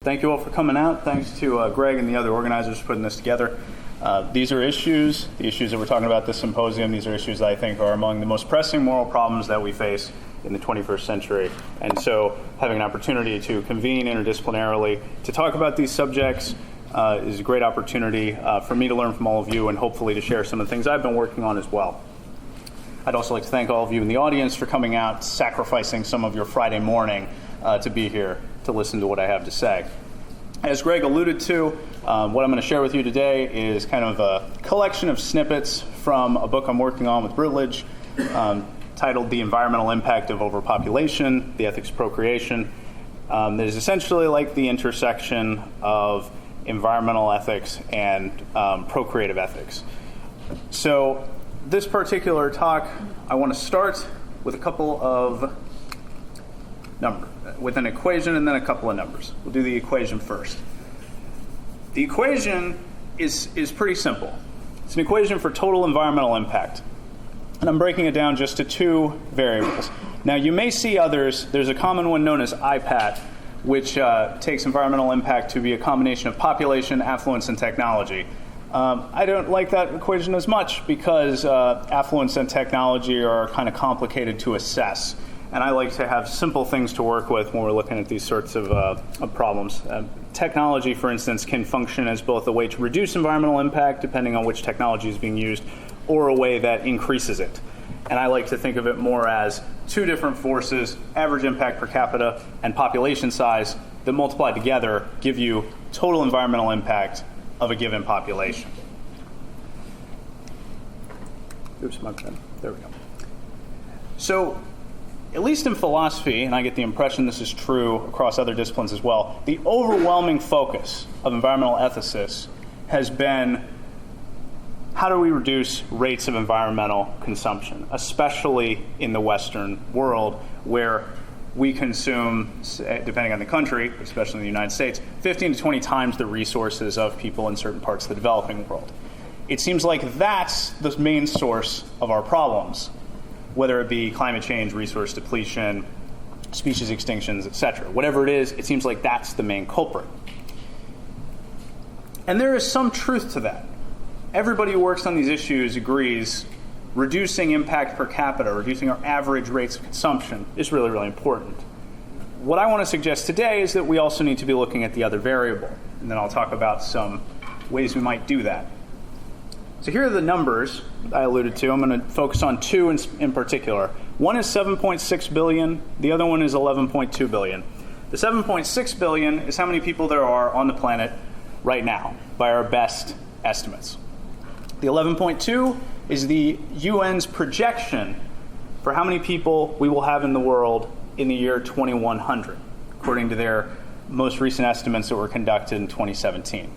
Thank you all for coming out. Thanks to Greg and the other organizers for putting this together. These are issues, the issues that we're talking about this symposium, these are issues that I think are among the most pressing moral problems that we face in the 21st century. And so having an opportunity to convene interdisciplinarily to talk about these subjects is a great opportunity for me to learn from all of you and hopefully to share some of the things I've been working on as well. I'd also like to thank all of you in the audience for coming out, sacrificing some of your Friday morning to be here to listen to what I have to say. As Greg alluded to, what I'm going to share with you today is kind of a collection of snippets from a book I'm working on with Routledge titled The Environmental Impact of Overpopulation, the Ethics of Procreation. That is essentially like the intersection of environmental ethics and procreative ethics. So this particular talk, I want to start with a couple of with an equation and then a couple of numbers. We'll do the equation first. The equation is pretty simple. It's an equation for total environmental impact. And I'm breaking it down just to two variables. Now, you may see others. There's a common one known as IPAT, which takes environmental impact to be a combination of population, affluence, and technology. I don't like that equation as much because affluence and technology are kind of complicated to assess. And I like to have simple things to work with when we're looking at these sorts of problems. Technology, for instance, can function as both a way to reduce environmental impact, depending on which technology is being used, or a way that increases it. And I like to think of it more as two different forces, average impact per capita and population size, that multiplied together give you total environmental impact of a given population. Oops, my pen. There we go. So, at least in philosophy, and I get the impression this is true across other disciplines as well, the overwhelming focus of environmental ethicists has been how do we reduce rates of environmental consumption, especially in the Western world where we consume, depending on the country, especially in the United States, 15 to 20 times the resources of people in certain parts of the developing world. It seems like that's the main source of our problems, whether it be climate change, resource depletion, species extinctions, etc. Whatever it is, it seems like that's the main culprit. And there is some truth to that. Everybody who works on these issues agrees reducing impact per capita, reducing our average rates of consumption is really, really important. What I want to suggest today is that we also need to be looking at the other variable, and then I'll talk about some ways we might do that. So here are the numbers I alluded to. I'm going to focus on two in particular. One is 7.6 billion. The other one is 11.2 billion. The 7.6 billion is how many people there are on the planet right now, by our best estimates. The 11.2 is the UN's projection for how many people we will have in the world in the year 2100, according to their most recent estimates that were conducted in 2017.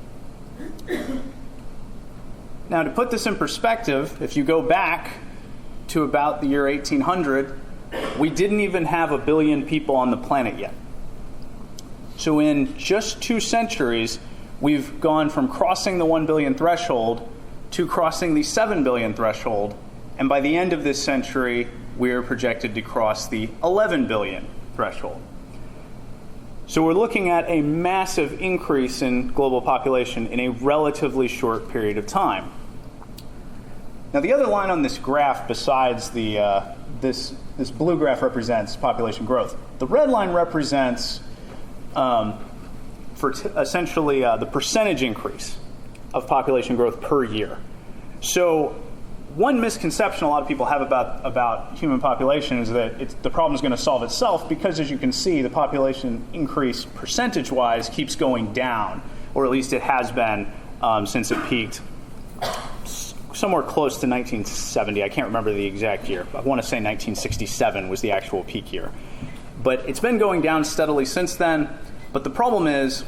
Now, to put this in perspective, if you go back to about the year 1800, we didn't even have 1 billion people on the planet yet. So in just 2 centuries, we've gone from crossing the 1 billion threshold to crossing the 7 billion threshold, and by the end of this century, we're projected to cross the 11 billion threshold. So we're looking at a massive increase in global population in a relatively short period of time. Now, the other line on this graph, besides the this blue graph, represents population growth. The red line represents essentially the percentage increase of population growth per year. So one misconception a lot of people have about human population is that the problem is going to solve itself because, as you can see, the population increase percentage-wise keeps going down, or at least it has been since it peaked somewhere close to 1970. I can't remember the exact year. I want to say 1967 was the actual peak year. But it's been going down steadily since then. But the problem is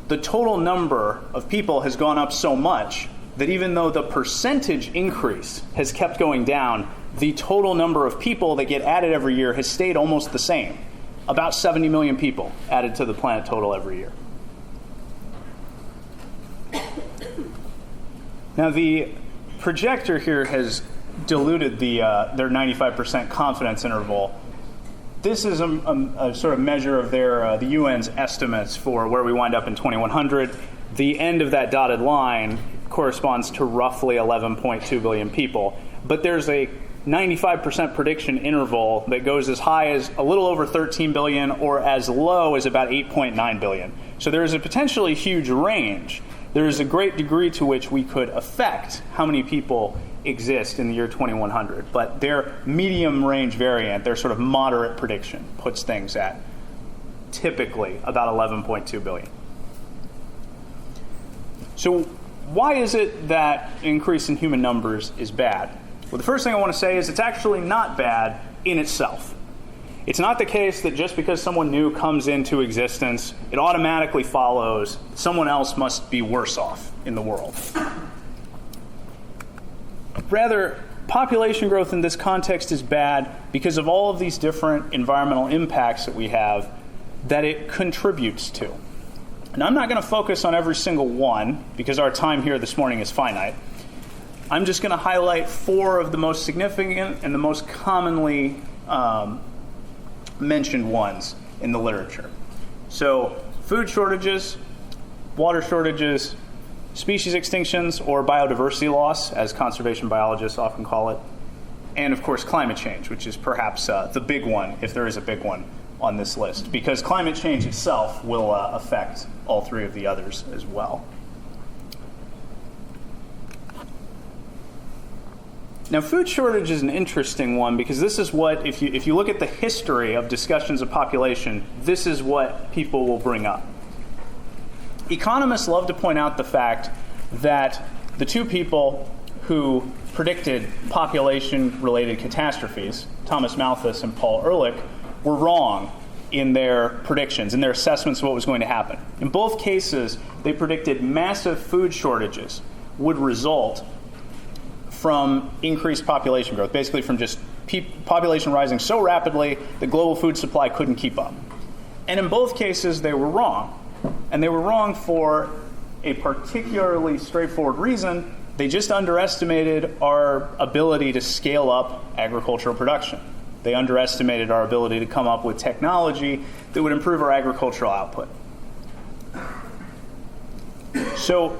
the total number of people has gone up so much that even though the percentage increase has kept going down, the total number of people that get added every year has stayed almost the same. About 70 million people added to the planet total every year. Now, the projector here has diluted their 95% confidence interval this is a sort of measure of the UN's estimates for where we wind up in 2100. The end of that dotted line corresponds to roughly 11.2 billion people. But there's a 95% prediction interval that goes as high as a little over 13 billion or as low as about 8.9 billion. So there is a potentially huge range. There is a great degree to which we could affect how many people exist in the year 2100. But their medium range variant, their sort of moderate prediction, puts things at typically about 11.2 billion. So why is it that an increase in human numbers is bad? Well, the first thing I want to say is it's actually not bad in itself. It's not the case that just because someone new comes into existence, it automatically follows someone else must be worse off in the world. Rather, population growth in this context is bad because of all of these different environmental impacts that we have that it contributes to. And I'm not going to focus on every single one because our time here this morning is finite. I'm just going to highlight 4 of the most significant and the most commonly mentioned ones in the literature. So, food shortages, water shortages, species extinctions or biodiversity loss, as conservation biologists often call it, and of course climate change, which is perhaps the big one, if there is a big one on this list, because climate change itself will affect all 3 of the others as well. Now, food shortage is an interesting one because this is what, if you look at the history of discussions of population, this is what people will bring up. Economists love to point out the fact that the 2 people who predicted population-related catastrophes, Thomas Malthus and Paul Ehrlich, were wrong in their predictions, in their assessments of what was going to happen. In both cases, they predicted massive food shortages would result from increased population growth, basically from just population rising so rapidly that global food supply couldn't keep up. And in both cases, they were wrong. And they were wrong for a particularly straightforward reason. They just underestimated our ability to scale up agricultural production. They underestimated our ability to come up with technology that would improve our agricultural output. So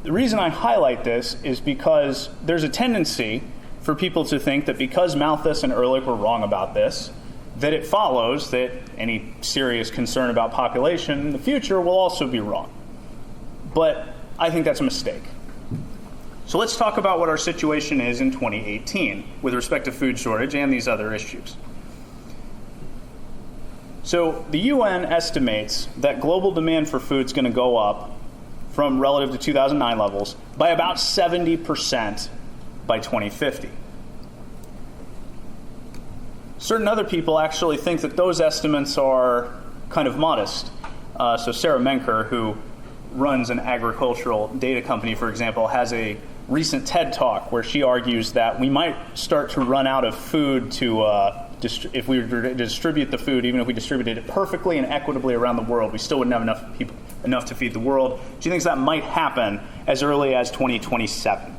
the reason I highlight this is because there's a tendency for people to think that because Malthus and Ehrlich were wrong about this, that it follows that any serious concern about population in the future will also be wrong. But I think that's a mistake. So let's talk about what our situation is in 2018 with respect to food shortage and these other issues. So the UN estimates that global demand for food is going to go up from relative to 2009 levels by about 70% by 2050. Certain other people actually think that those estimates are kind of modest. So Sarah Menker, who runs an agricultural data company, for example, has a recent TED Talk where she argues that we might start to run out of food to, if we were to distribute the food, even if we distributed it perfectly and equitably around the world, we still wouldn't have enough to feed the world. She thinks that might happen as early as 2027.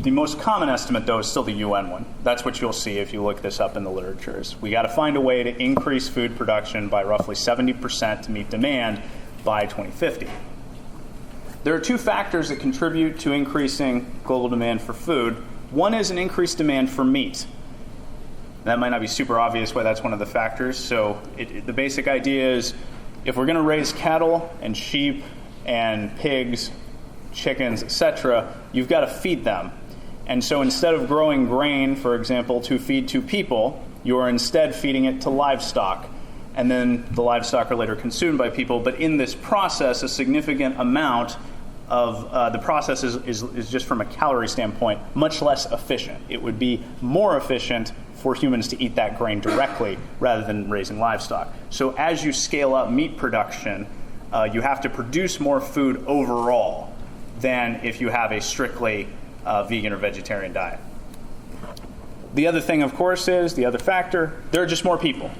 The most common estimate, though, is still the UN one. That's what you'll see if you look this up in the literature. Is we got to find a way to increase food production by roughly 70% to meet demand by 2050. There are 2 factors that contribute to increasing global demand for food. One is an increased demand for meat. That might not be super obvious why that's one of the factors. So the basic idea is if we're going to raise cattle and sheep and pigs, chickens, etc., you've got to feed them. And so instead of growing grain, for example, to feed 2 people, you are instead feeding it to livestock. And then the livestock are later consumed by people. But in this process, a significant amount of the process is just from a calorie standpoint, much less efficient. It would be more efficient for humans to eat that grain directly rather than raising livestock. So as you scale up meat production, you have to produce more food overall than if you have a strictly vegan or vegetarian diet. The other thing, of course, is the other factor, there are just more people.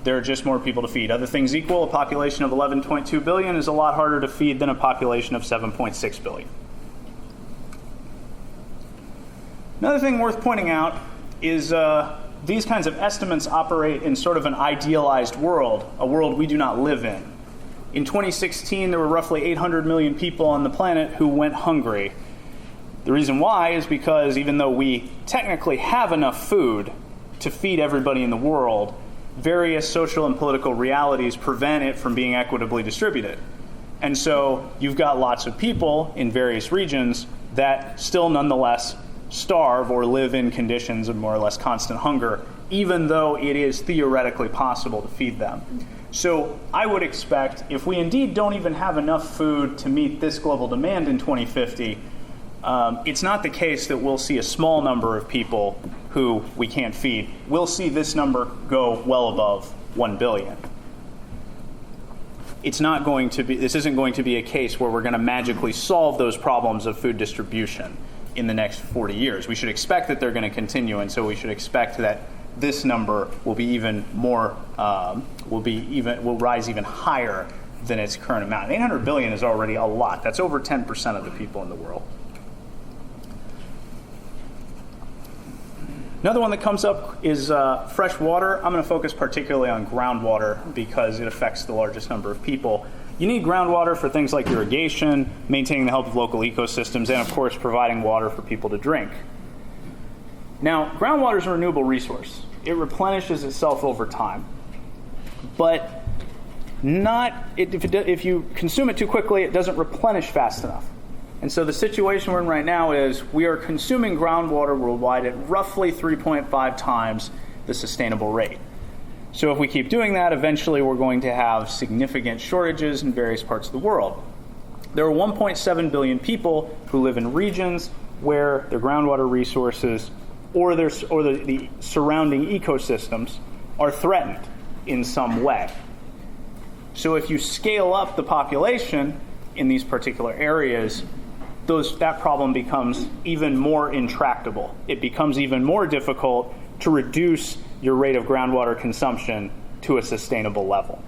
There are just more people to feed. Other things equal, a population of 11.2 billion is a lot harder to feed than a population of 7.6 billion. Another thing worth pointing out is these kinds of estimates operate in sort of an idealized world, a world we do not live in. In 2016, there were roughly 800 million people on the planet who went hungry. The reason why is because even though we technically have enough food to feed everybody in the world, various social and political realities prevent it from being equitably distributed. And so you've got lots of people in various regions that still nonetheless starve or live in conditions of more or less constant hunger, even though it is theoretically possible to feed them. So I would expect, if we indeed don't even have enough food to meet this global demand in 2050, it's not the case that we'll see a small number of people who we can't feed. We'll see this number go well above 1 billion. This isn't going to be a case where we're going to magically solve those problems of food distribution in the next 40 years. We should expect that they're going to continue, and so we should expect that this number will be even more, will rise even higher than its current amount. 800 billion is already a lot. That's over 10% of the people in the world. Another one that comes up is fresh water. I'm going to focus particularly on groundwater because it affects the largest number of people. You need groundwater for things like irrigation, maintaining the health of local ecosystems, and of course providing water for people to drink. Now, groundwater is a renewable resource. It replenishes itself over time. But if you consume it too quickly, it doesn't replenish fast enough. And so the situation we're in right now is we are consuming groundwater worldwide at roughly 3.5 times the sustainable rate. So if we keep doing that, eventually we're going to have significant shortages in various parts of the world. There are 1.7 billion people who live in regions where their groundwater resources or the surrounding ecosystems are threatened in some way. So if you scale up the population in these particular areas, that problem becomes even more intractable. It becomes even more difficult to reduce your rate of groundwater consumption to a sustainable level.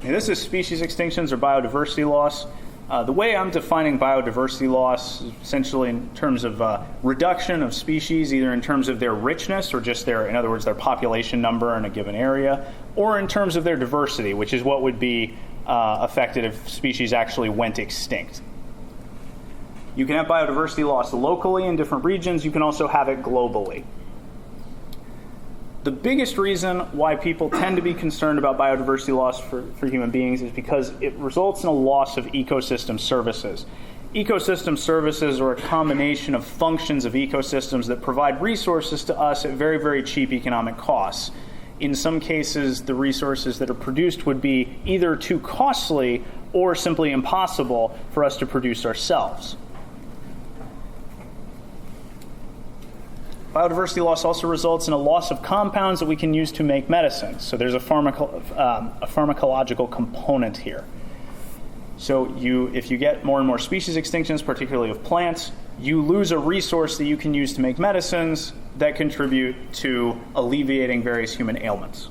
And this is species extinctions or biodiversity loss. The way I'm defining biodiversity loss is essentially in terms of reduction of species, either in terms of their richness or just in other words, their population number in a given area, or in terms of their diversity, which is what would be affected if species actually went extinct. You can have biodiversity loss locally in different regions. You can also have it globally. The biggest reason why people tend to be concerned about biodiversity loss for human beings is because it results in a loss of ecosystem services. Ecosystem services are a combination of functions of ecosystems that provide resources to us at very, very cheap economic costs. In some cases, the resources that are produced would be either too costly or simply impossible for us to produce ourselves. Biodiversity loss also results in a loss of compounds that we can use to make medicines. So there's a pharmacological component here. So if you get more and more species extinctions, particularly of plants, you lose a resource that you can use to make medicines that contribute to alleviating various human ailments.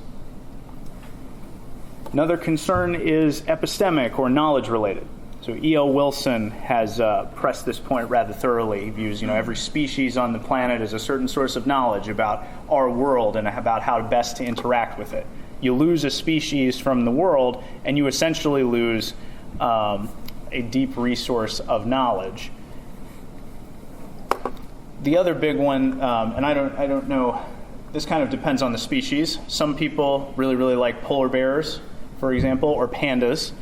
Another concern is epistemic or knowledge-related. So E.L. Wilson has pressed this point rather thoroughly. He views, every species on the planet as a certain source of knowledge about our world and about how best to interact with it. You lose a species from the world, and you essentially lose a deep resource of knowledge. The other big one, and I don't know, this kind of depends on the species. Some people really, really like polar bears, for example, or pandas.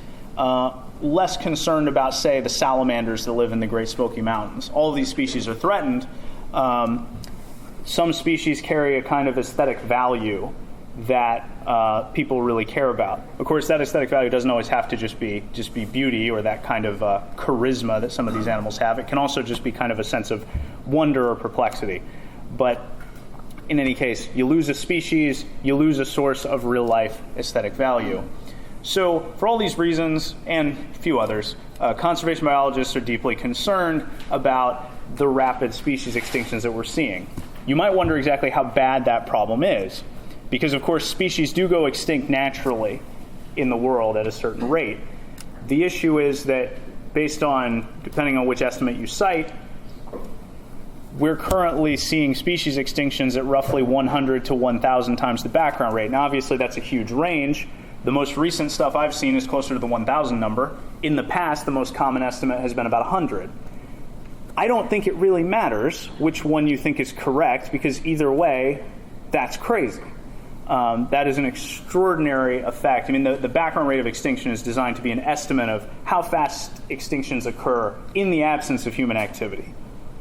Less concerned about, say, the salamanders that live in the Great Smoky Mountains. All of these species are threatened. Some species carry a kind of aesthetic value that people really care about. Of course, that aesthetic value doesn't always have to just be beauty or that kind of charisma that some of these animals have. It can also just be kind of a sense of wonder or perplexity. But in any case, you lose a species, you lose a source of real-life aesthetic value. So for all these reasons, and a few others, conservation biologists are deeply concerned about the rapid species extinctions that we're seeing. You might wonder exactly how bad that problem is, because of course species do go extinct naturally in the world at a certain rate. The issue is that based on, depending on which estimate you cite, we're currently seeing species extinctions at roughly 100 to 1,000 times the background rate. Now, obviously, that's a huge range. The most recent stuff I've seen is closer to the 1,000 number. In the past, the most common estimate has been about 100. I don't think it really matters which one you think is correct, because either way, that's crazy. That is an extraordinary effect. I mean, the background rate of extinction is designed to be an estimate of how fast extinctions occur in the absence of human activity.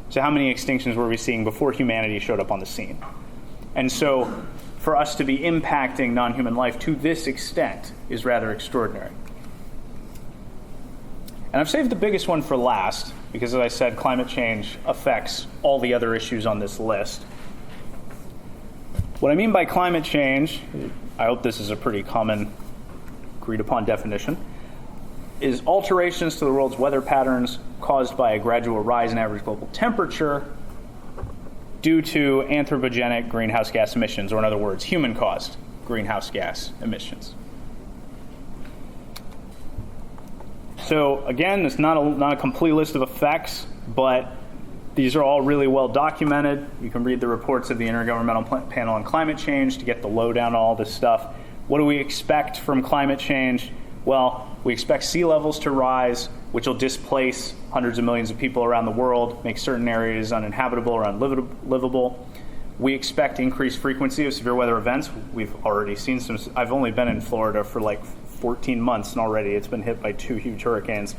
So how many extinctions were we seeing before humanity showed up on the scene? And so for us to be impacting non-human life to this extent is rather extraordinary. And I've saved the biggest one for last, because as I said, climate change affects all the other issues on this list. What I mean by climate change, I hope this is a pretty common, agreed upon definition, is alterations to the world's weather patterns caused by a gradual rise in average global temperature due to anthropogenic greenhouse gas emissions, or in other words, human-caused greenhouse gas emissions. So again, it's not a complete list of effects, but these are all really well documented. You can read the reports of the Intergovernmental Panel on Climate Change to get the lowdown on all this stuff. What do we expect from climate change? Well, we expect sea levels to rise, which will displace hundreds of millions of people around the world, make certain areas uninhabitable or unlivable. We expect increased frequency of severe weather events. We've already seen some. I've only been in Florida for like 14 months, and already it's been hit by 2 huge hurricanes.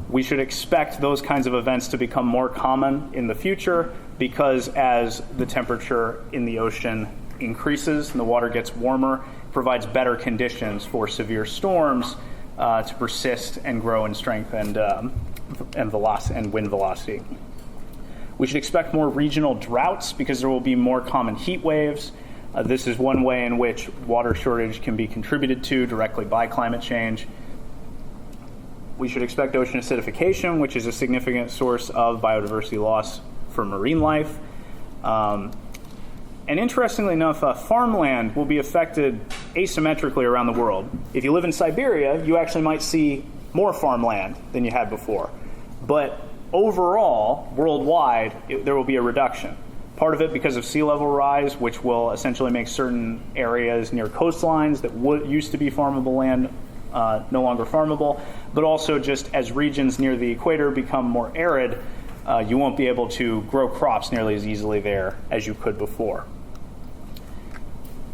We should expect those kinds of events to become more common in the future, because as the temperature in the ocean increases and the water gets warmer, it provides better conditions for severe storms to persist and grow in strength and velocity and wind velocity. We should expect more regional droughts, because there will be more common heat waves. This is one way in which water shortage can be contributed to directly by climate change. We should expect ocean acidification, which is a significant source of biodiversity loss for marine life. And interestingly enough, farmland will be affected asymmetrically around the world. If you live in Siberia, you actually might see more farmland than you had before. But overall, worldwide, there will be a reduction. Part of it because of sea level rise, which will essentially make certain areas near coastlines that used to be farmable land no longer farmable, but also just as regions near the equator become more arid, you won't be able to grow crops nearly as easily there as you could before.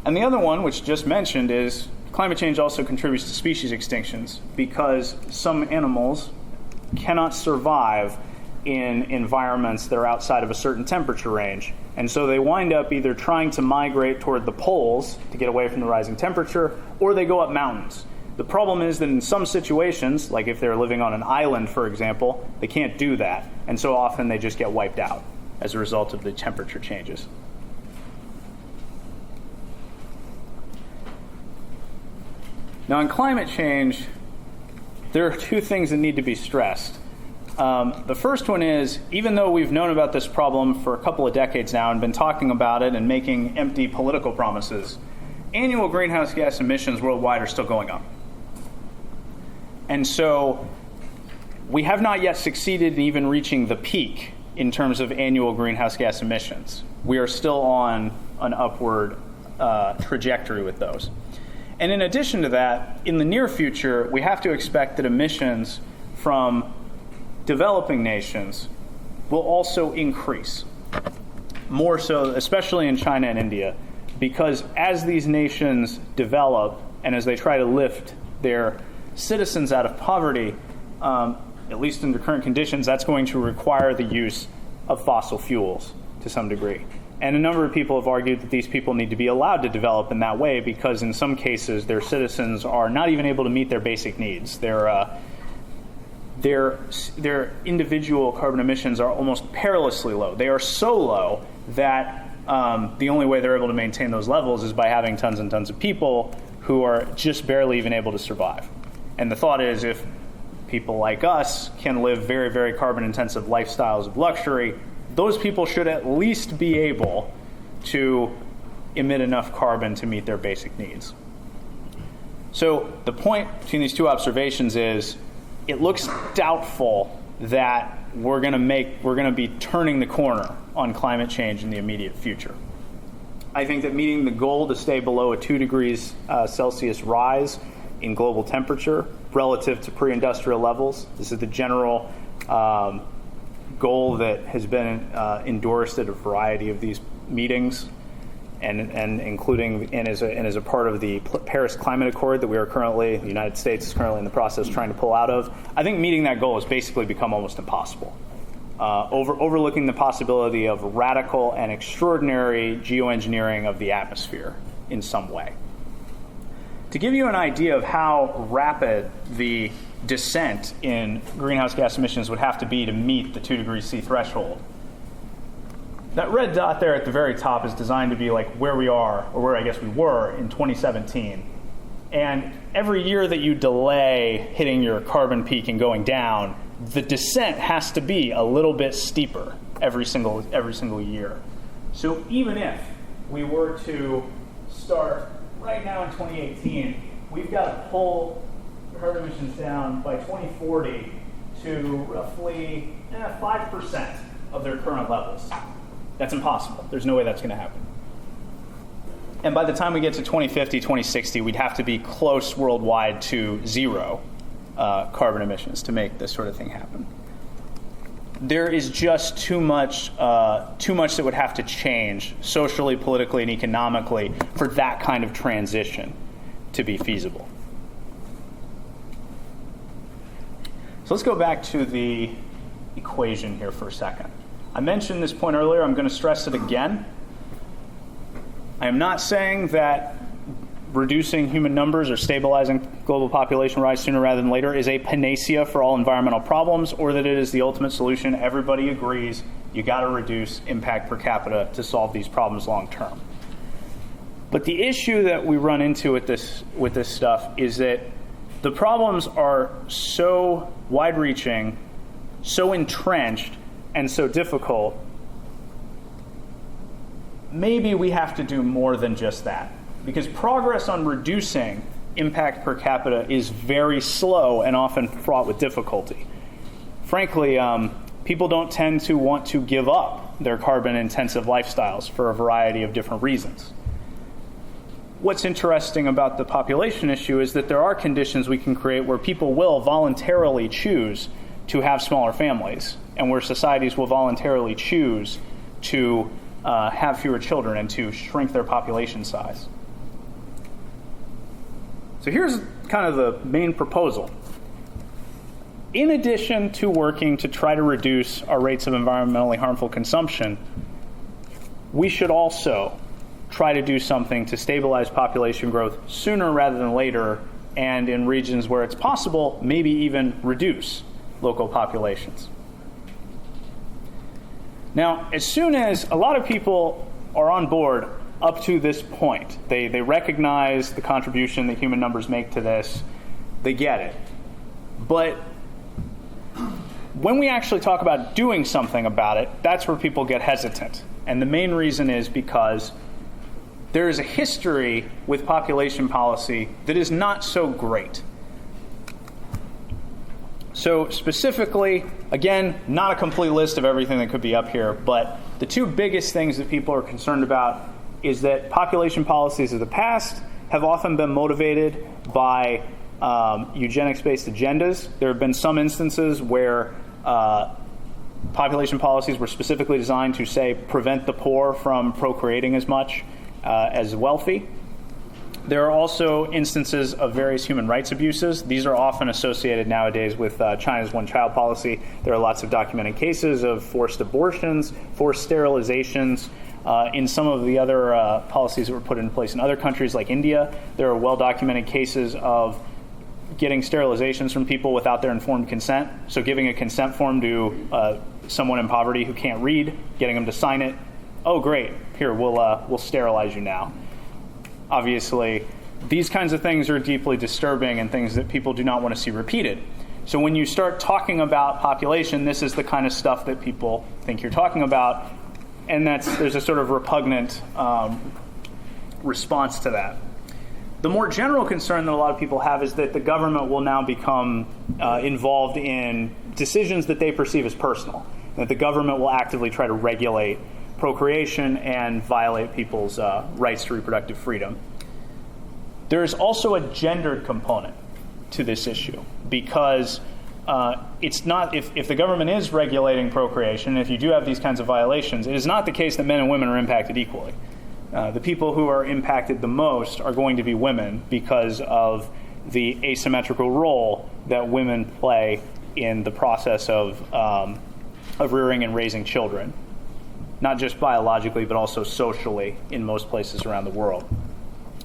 And the other one, which just mentioned, is climate change also contributes to species extinctions, because some animals cannot survive in environments that are outside of a certain temperature range. And so they wind up either trying to migrate toward the poles to get away from the rising temperature, or they go up mountains. The problem is that in some situations, like if they're living on an island, for example, they can't do that. And so often they just get wiped out as a result of the temperature changes. Now, in climate change, there are 2 things that need to be stressed. The first one is, even though we've known about this problem for a couple of decades now and been talking about it and making empty political promises, annual greenhouse gas emissions worldwide are still going up. And so we have not yet succeeded in even reaching the peak in terms of annual greenhouse gas emissions. We are still on an upward trajectory with those. And in addition to that, in the near future, we have to expect that emissions from developing nations will also increase. More so, especially in China and India, because as these nations develop and as they try to lift their citizens out of poverty, at least under current conditions, that's going to require the use of fossil fuels to some degree. And a number of people have argued that these people need to be allowed to develop in that way, because in some cases their citizens are not even able to meet their basic needs. Their individual carbon emissions are almost perilously low. They are so low that the only way they're able to maintain those levels is by having tons and tons of people who are just barely even able to survive. And the thought is, if people like us can live very, very carbon-intensive lifestyles of luxury, those people should at least be able to emit enough carbon to meet their basic needs. So the point between these 2 observations is, it looks doubtful that we're going to be turning the corner on climate change in the immediate future. I think that meeting the goal to stay below a 2 degrees Celsius rise in global temperature relative to pre-industrial levels, this is the general goal that has been endorsed at a variety of these meetings, and including as a part of the Paris Climate Accord that the United States is currently in the process trying to pull out of. I think meeting that goal has basically become almost impossible. Overlooking the possibility of radical and extraordinary geoengineering of the atmosphere in some way. To give you an idea of how rapid the descent in greenhouse gas emissions would have to be to meet the 2 degrees C threshold, that red dot there at the very top is designed to be like where we are, or where I guess we were in 2017. And every year that you delay hitting your carbon peak and going down, the descent has to be a little bit steeper every single year. So even if we were to start right now in 2018, we've got to pull carbon emissions down by 2040 to roughly 5% of their current levels. That's impossible. There's no way that's going to happen. And by the time we get to 2050, 2060, we'd have to be close worldwide to zero carbon emissions to make this sort of thing happen. There is just too much that would have to change socially, politically, and economically for that kind of transition to be feasible. So let's go back to the equation here for a second. I mentioned this point earlier. I'm going to stress it again. I am not saying that reducing human numbers or stabilizing global population rise sooner rather than later is a panacea for all environmental problems, or that it is the ultimate solution. Everybody agrees you got to reduce impact per capita to solve these problems long term. But the issue that we run into with this stuff is that the problems are so wide-reaching, so entrenched, and so difficult. Maybe we have to do more than just that, because progress on reducing impact per capita is very slow and often fraught with difficulty. Frankly, people don't tend to want to give up their carbon-intensive lifestyles for a variety of different reasons. What's interesting about the population issue is that there are conditions we can create where people will voluntarily choose to have smaller families, and where societies will voluntarily choose to have fewer children and to shrink their population size. So here's kind of the main proposal. In addition to working to try to reduce our rates of environmentally harmful consumption, we should also try to do something to stabilize population growth sooner rather than later, and in regions where it's possible, maybe even reduce local populations. Now, as soon as a lot of people are on board up to this point, they recognize the contribution that human numbers make to this, they get it. But when we actually talk about doing something about it, that's where people get hesitant. And the main reason is because there is a history with population policy that is not so great. So specifically, again, not a complete list of everything that could be up here, but the two biggest things that people are concerned about is that population policies of the past have often been motivated by eugenics-based agendas. There have been some instances where population policies were specifically designed to, say, prevent the poor from procreating as much as wealthy. There are also instances of various human rights abuses. These are often associated nowadays with China's one-child policy. There are lots of documented cases of forced abortions, forced sterilizations. In some of the other policies that were put in place in other countries like India, there are well-documented cases of getting sterilizations from people without their informed consent. So giving a consent form to someone in poverty who can't read, getting them to sign it. Oh, great. Here, we'll sterilize you now. Obviously, these kinds of things are deeply disturbing and things that people do not want to see repeated. So when you start talking about population, this is the kind of stuff that people think you're talking about, and there's a sort of repugnant response to that. The more general concern that a lot of people have is that the government will now become involved in decisions that they perceive as personal, that the government will actively try to regulate procreation and violate people's rights to reproductive freedom. There is also a gendered component to this issue, because it's not, if the government is regulating procreation, if you do have these kinds of violations, it is not the case that men and women are impacted equally. The people who are impacted the most are going to be women because of the asymmetrical role that women play in the process of rearing and raising children, not just biologically, but also socially in most places around the world.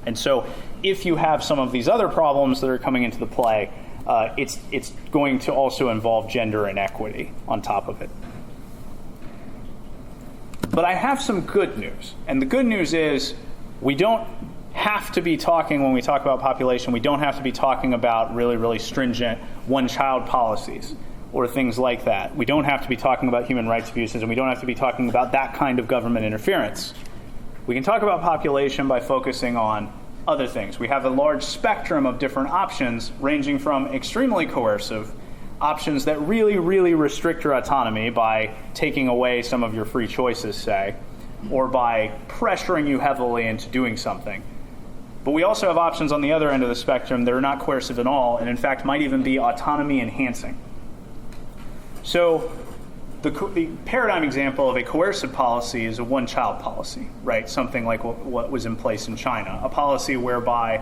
And so if you have some of these other problems that are coming into the play, it's going to also involve gender inequity on top of it. But I have some good news. And the good news is we don't have to be talking, when we talk about population, we don't have to be talking about really, really stringent one-child policies or things like that. We don't have to be talking about human rights abuses, and we don't have to be talking about that kind of government interference. We can talk about population by focusing on other things. We have a large spectrum of different options, ranging from extremely coercive options that really, really restrict your autonomy by taking away some of your free choices, say, or by pressuring you heavily into doing something. But we also have options on the other end of the spectrum that are not coercive at all, and in fact might even be autonomy enhancing. So the paradigm example of a coercive policy is a one-child policy, right? Something like what was in place in China, a policy whereby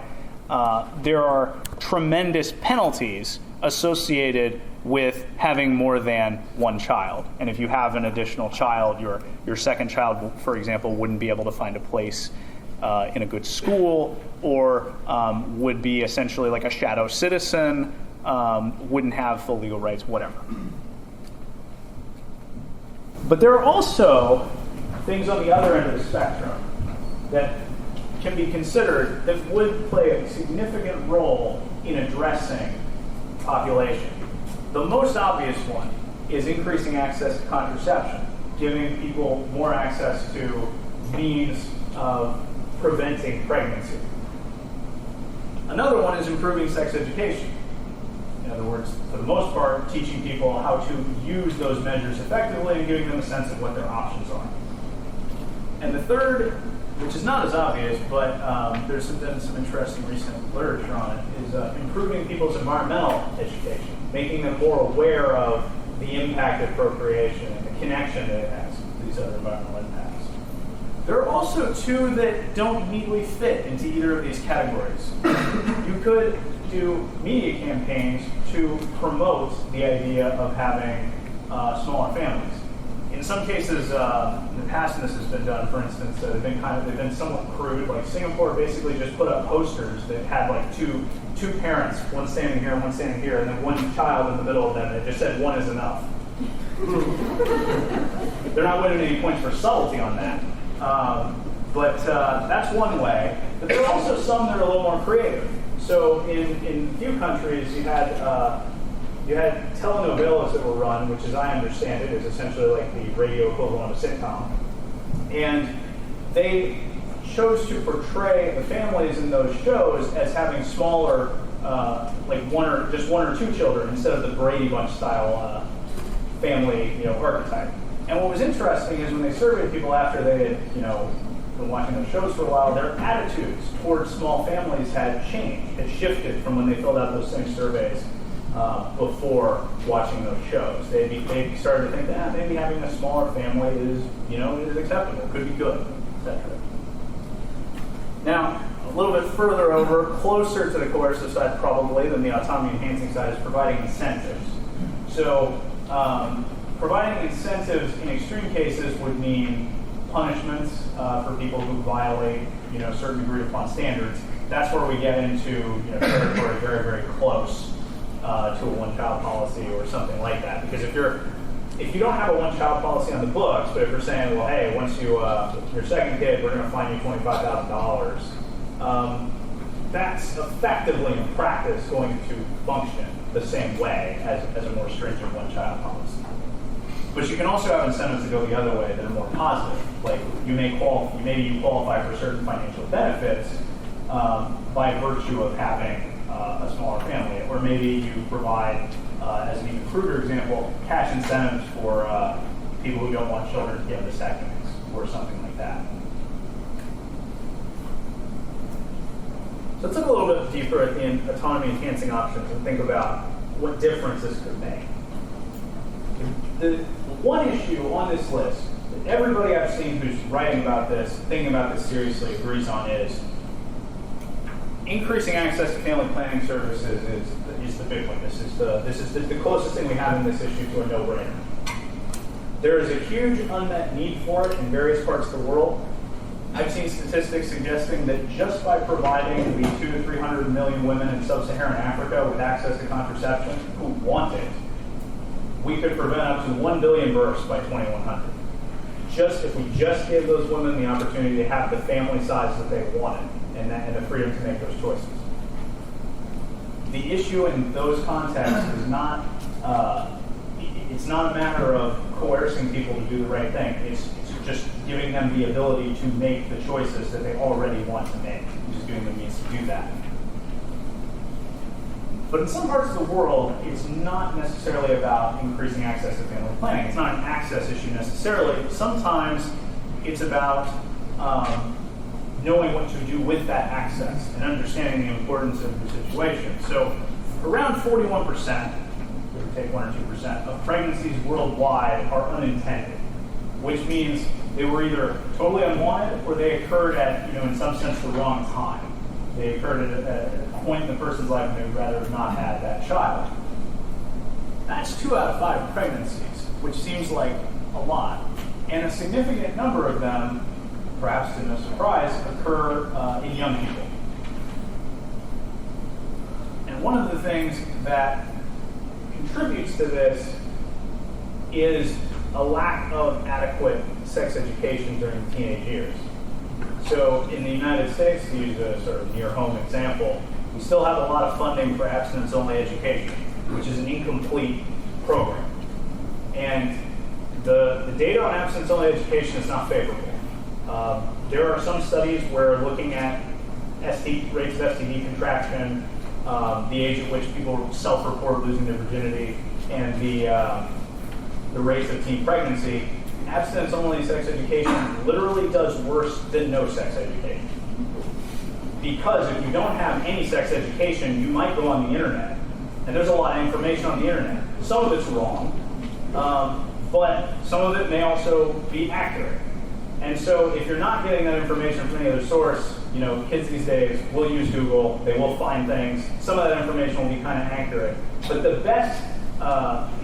there are tremendous penalties associated with having more than one child. And if you have an additional child, your second child, for example, wouldn't be able to find a place in a good school, or would be essentially like a shadow citizen, wouldn't have full legal rights, whatever. But there are also things on the other end of the spectrum that can be considered that would play a significant role in addressing population. The most obvious one is increasing access to contraception, giving people more access to means of preventing pregnancy. Another one is improving sex education. In other words, for the most part, teaching people how to use those measures effectively and giving them a sense of what their options are. And the third, which is not as obvious, but there's been some interesting recent literature on it, is improving people's environmental education, making them more aware of the impact of procreation and the connection that it has to these other environmental impacts. There are also two that don't neatly fit into either of these categories. You could do media campaigns to promote the idea of having smaller families. In some cases, in the past, and this has been done, for instance, they've been somewhat crude. Like Singapore basically just put up posters that had like two parents, one standing here and one standing here, and then one child in the middle of them. It just said one is enough. They're not winning any points for subtlety on that. But that's one way. But there are also some that are a little more creative. So in a few countries, you had telenovelas that were run, which, as I understand it, is essentially like the radio equivalent of a sitcom. And they chose to portray the families in those shows as having smaller, like one or two children, instead of the Brady Bunch style family, archetype. And what was interesting is when they surveyed people after they had, been watching those shows for a while, their attitudes towards small families had changed, had shifted from when they filled out those same surveys before watching those shows. They started to think that maybe having a smaller family is acceptable, could be good, etc. Now, a little bit further over, closer to the coercive side probably than the autonomy enhancing side, is providing incentives. So providing incentives in extreme cases would mean punishments for people who violate a certain agreed upon standards. That's where we get into territory very, very close to a one-child policy or something like that. Because if you don't have a one-child policy on the books, but if you're saying, well, hey, once you your second kid, we're going to fine you $25,000, that's effectively in practice going to function the same way as a more stringent one-child policy. But you can also have incentives that go the other way that are more positive. Like maybe you qualify for certain financial benefits by virtue of having a smaller family. Or maybe you provide, as an even cruder example, cash incentives for people who don't want children to get vasectomies or something like that. So let's look a little bit deeper at the autonomy-enhancing options and think about what difference this could make. The one issue on this list that everybody I've seen who's writing about this, thinking about this seriously, agrees on is increasing access to family planning services is the big one. This is the closest thing we have in this issue to a no-brainer. There is a huge unmet need for it in various parts of the world. I've seen statistics suggesting that just by providing the 200 to 300 million women in sub-Saharan Africa with access to contraception who want it, we could prevent up to 1 billion births by 2100. Just if we just gave those women the opportunity to have the family size that they wanted and the freedom to make those choices. The issue in those contexts is not it's not a matter of coercing people to do the right thing. It's just giving them the ability to make the choices that they already want to make, just giving them the means to do that. But in some parts of the world, it's not necessarily about increasing access to family planning. It's not an access issue necessarily. Sometimes it's about knowing what to do with that access and understanding the importance of the situation. So around 41%, give or take 1 or 2%, of pregnancies worldwide are unintended, which means they were either totally unwanted or they occurred at, in some sense, the wrong time. They occurred at a point in the person's life when they would rather have not had that child. That's 2 out of 5 pregnancies, which seems like a lot. And a significant number of them, perhaps to no surprise, occur in young people. And one of the things that contributes to this is a lack of adequate sex education during teenage years. So in the United States, to use a sort of near-home example, we still have a lot of funding for abstinence-only education, which is an incomplete program. And the data on abstinence-only education is not favorable. There are some studies where looking at rates of STD contraction, the age at which people self-report losing their virginity, and the rates of teen pregnancy, abstinence-only sex education literally does worse than no sex education. Because if you don't have any sex education, you might go on the internet, and there's a lot of information on the internet. Some of it's wrong, but some of it may also be accurate. And so if you're not getting that information from any other source, kids these days will use Google, they will find things. Some of that information will be kind of accurate. But the best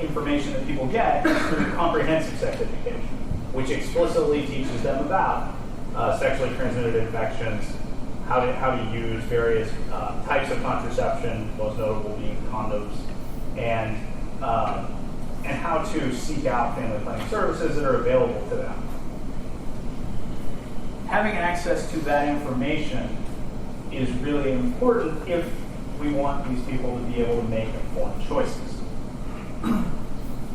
information that people get is through comprehensive sex education, which explicitly teaches them about sexually transmitted infections, how to use various types of contraception, most notable being condoms, and how to seek out family planning services that are available to them. Having access to that information is really important if we want these people to be able to make informed choices.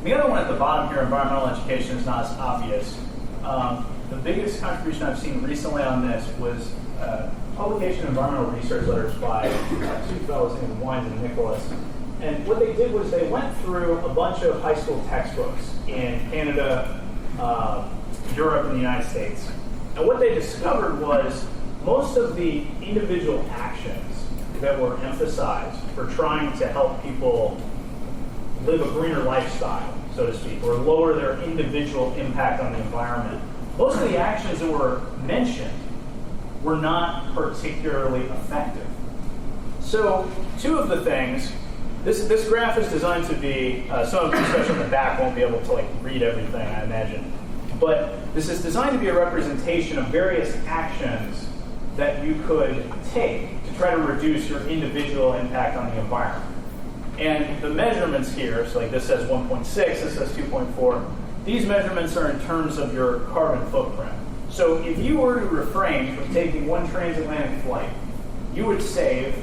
The other one at the bottom here, environmental education, is not as obvious. The biggest contribution I've seen recently on this was publication of environmental research letters by two fellows named Wines and Nicholas. And what they did was they went through a bunch of high school textbooks in Canada, Europe, and the United States. And what they discovered was most of the individual actions that were emphasized for trying to help people live a greener lifestyle, so to speak, or lower their individual impact on the environment, most of the actions that were mentioned were not particularly effective. So 2 of the things, this graph is designed to be, some of you, especially in the back, won't be able to read everything, I imagine. But this is designed to be a representation of various actions that you could take to try to reduce your individual impact on the environment. And the measurements here, so this says 1.6, this says 2.4, these measurements are in terms of your carbon footprint. So if you were to refrain from taking one transatlantic flight, you would save,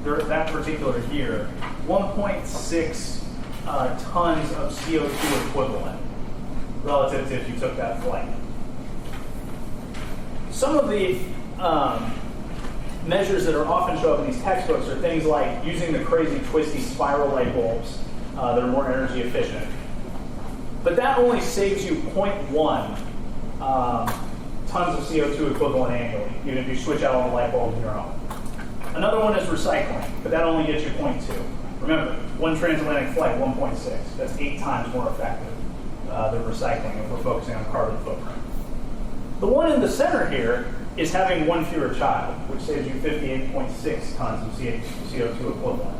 that particular year, 1.6 tons of CO2 equivalent relative to if you took that flight. Some of the measures that are often show up in these textbooks are things like using the crazy twisty spiral light bulbs that are more energy efficient. But that only saves you 0.1 tons of CO2 equivalent annually, even if you switch out all the light bulbs in your home. Another one is recycling, but that only gets you 0.2. Remember, one transatlantic flight, 1.6. That's 8 times more effective than recycling if we're focusing on carbon footprint. The one in the center here is having one fewer child, which saves you 58.6 tons of CO2 equivalent.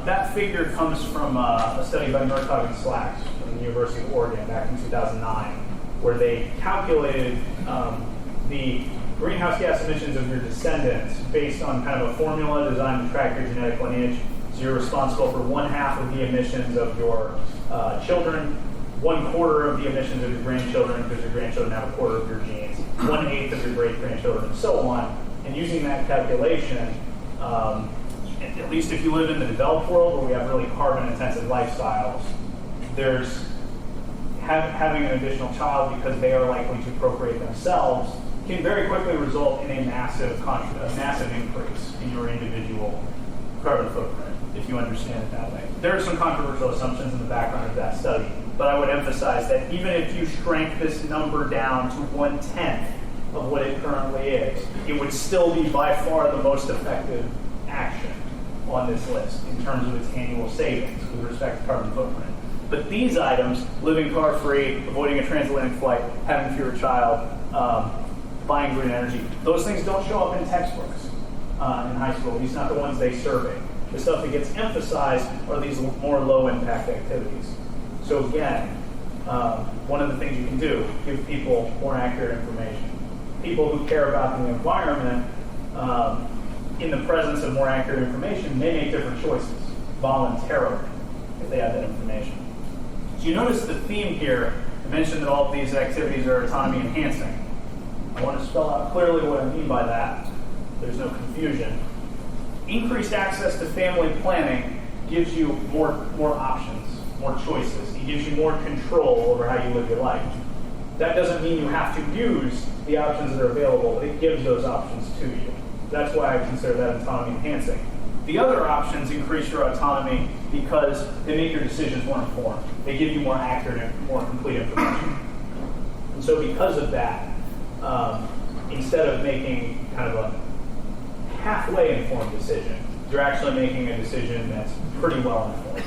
That figure comes from a study by Murtaugh and Slacks from the University of Oregon back in 2009, where they calculated the greenhouse gas emissions of your descendants based on kind of a formula designed to track your genetic lineage. So you're responsible for 1/2 of the emissions of your children, 1/4 of the emissions of your grandchildren, because your grandchildren have 1/4 of your genes, 1/8 of your great-grandchildren, and so on. And using that calculation, at least if you live in the developed world where we have really carbon-intensive lifestyles, there's having an additional child because they are likely to procreate themselves can very quickly result in a massive increase in your individual carbon footprint, if you understand it that way. There are some controversial assumptions in the background of that study, but I would emphasize that even if you shrank this number down to 1/10 of what it currently is, it would still be by far the most effective action on this list in terms of its annual savings with respect to carbon footprint. But these items, living car-free, avoiding a transatlantic flight, having fewer child, buying green energy, those things don't show up in textbooks in high school, at least not the ones they survey. The stuff that gets emphasized are these more low-impact activities. So again, one of the things you can do, give people more accurate information. People who care about the environment, in the presence of more accurate information, may make different choices voluntarily if they have that information. So you notice the theme here. I mentioned that all of these activities are autonomy enhancing. I want to spell out clearly what I mean by that. There's no confusion. Increased access to family planning gives you more options, more choices. It gives you more control over how you live your life. That doesn't mean you have to use the options that are available, but it gives those options to you. That's why I consider that autonomy enhancing. The other options increase your autonomy because they make your decisions more informed. They give you more accurate and more complete information. And so because of that, instead of making kind of a halfway informed decision, you're actually making a decision that's pretty well informed.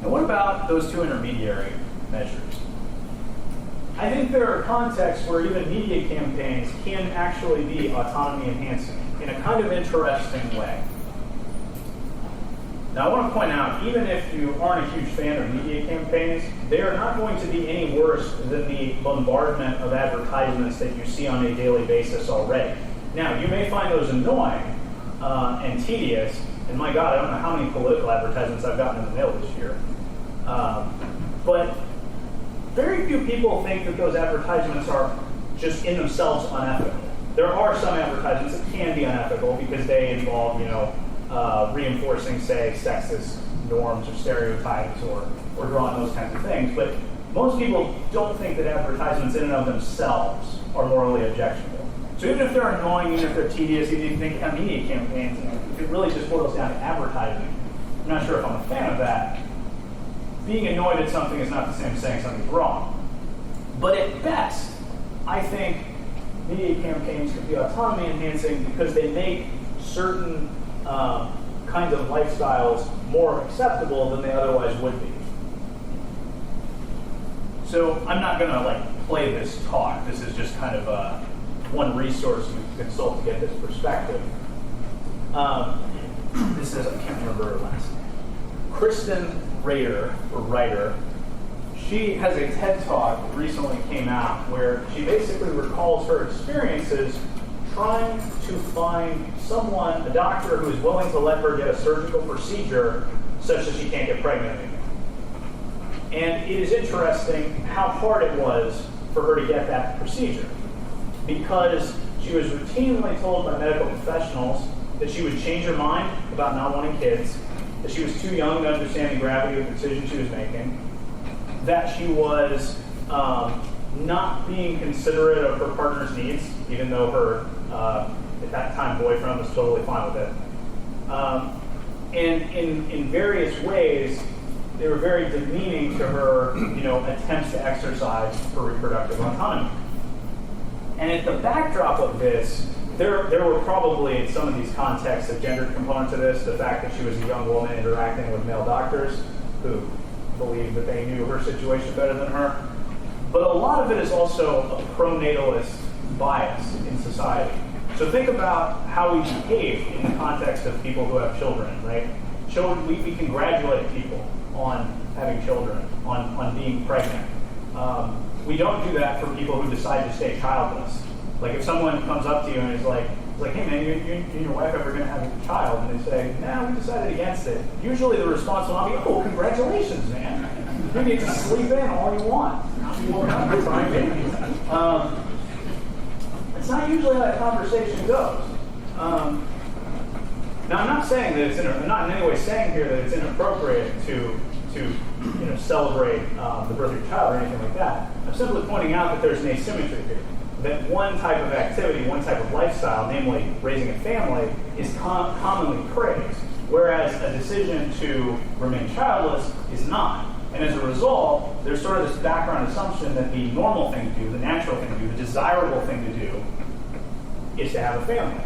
Now what about those two intermediary measures? I think there are contexts where even media campaigns can actually be autonomy enhancing in a kind of interesting way. Now, I want to point out, even if you aren't a huge fan of media campaigns, they are not going to be any worse than the bombardment of advertisements that you see on a daily basis already. Now, you may find those annoying and tedious, and my God, I don't know how many political advertisements I've gotten in the mail this year. But very few people think that those advertisements are just in themselves unethical. There are some advertisements that can be unethical because they involve, reinforcing, say, sexist norms or stereotypes or drawing those kinds of things. But most people don't think that advertisements in and of themselves are morally objectionable. So even if they're annoying, even if they're tedious, even if you think media campaigns, if it really just boils down to advertising, I'm not sure if I'm a fan of that. Being annoyed at something is not the same as saying something's wrong. But at best, I think media campaigns could be autonomy enhancing because they make certain kinds of lifestyles more acceptable than they otherwise would be. So I'm not going to play this talk. This is just kind of one resource you can consult to get this perspective. This is, I can't remember her last name. Christen Reighter, she has a TED Talk that recently came out where she basically recalls her experiences trying to find someone, a doctor, who is willing to let her get a surgical procedure such that she can't get pregnant anymore. And it is interesting how hard it was for her to get that procedure because she was routinely told by medical professionals that she would change her mind about not wanting kids, that she was too young to understand the gravity of the decision she was making, that she was not being considerate of her partner's needs, even though her, at that time, boyfriend was totally fine with it. And in various ways, they were very demeaning to her, attempts to exercise her reproductive autonomy. And at the backdrop of this, there were probably, in some of these contexts, a gendered component to this, the fact that she was a young woman interacting with male doctors who believed that they knew her situation better than her. But a lot of it is also a pronatalist bias in society. So think about how we behave in the context of people who have children, right? We congratulate people on having children, on being pregnant. We don't do that for people who decide to stay childless. Like if someone comes up to you and is like, hey man, you and your wife ever going to have a child? And they say, nah, we decided against it. Usually the response will not be, oh, congratulations, man. You get to sleep in all you want. It's not usually how that conversation goes. Now, I'm not saying that I'm not in any way saying here that it's inappropriate to celebrate the birth of your child or anything like that. I'm simply pointing out that there's an asymmetry here. That one type of activity, one type of lifestyle, namely raising a family, is commonly praised, whereas a decision to remain childless is not. And as a result, there's sort of this background assumption that the normal thing to do, the natural thing to do, the desirable thing to do, is to have a family.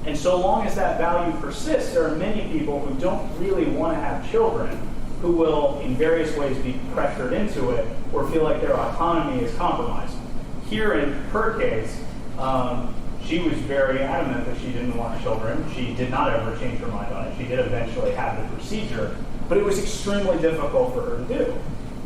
And so long as that value persists, there are many people who don't really want to have children who will, in various ways, be pressured into it or feel like their autonomy is compromised. Here in her case, she was very adamant that she didn't want children. She did not ever change her mind on it. She did eventually have the procedure, but it was extremely difficult for her to do.